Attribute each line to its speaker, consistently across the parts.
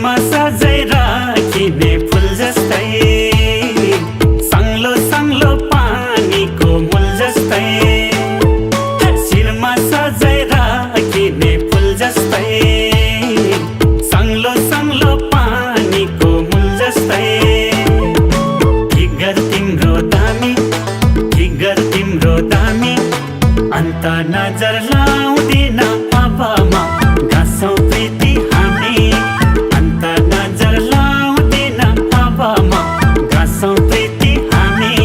Speaker 1: शिरमा सजाई राखिने फुल जस्तै, साङ्लो साङ्लो पानीको मूल जस्तै। शिरमा सजाई राखिने फुल जस्तै, साङ्लो साङ्लो पानीको मूल जस्तै। फिगर तिम्रो दामी, फिगर तिम्रो दामी, अन्त नजर लाउँदिन अबमा गाँसौँ प्रीति हामी। अन्त नजर लाउँदिन अबमा गाँसौँ प्रीति हामी।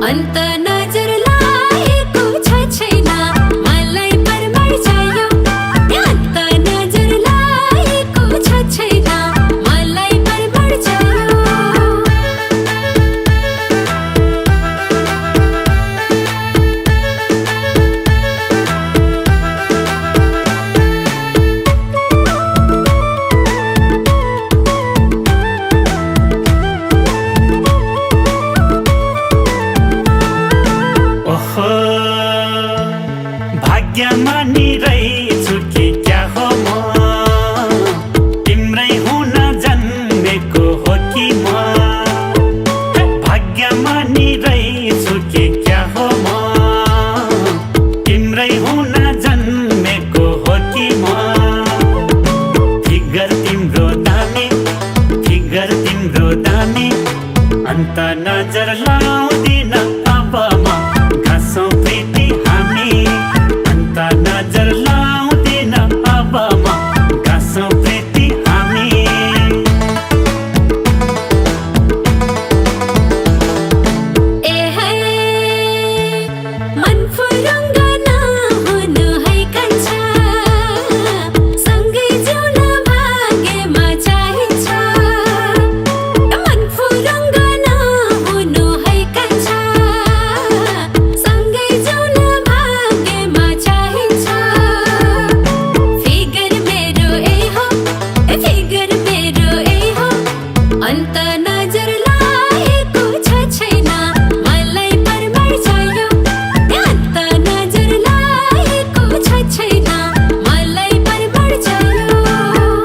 Speaker 2: अन्त नजर लागेको छ छैन मलाई परमार चाहियो। अन्त नजर लागेको छ छैन मलाई परमार चाहियो।
Speaker 1: भाग्यमा नि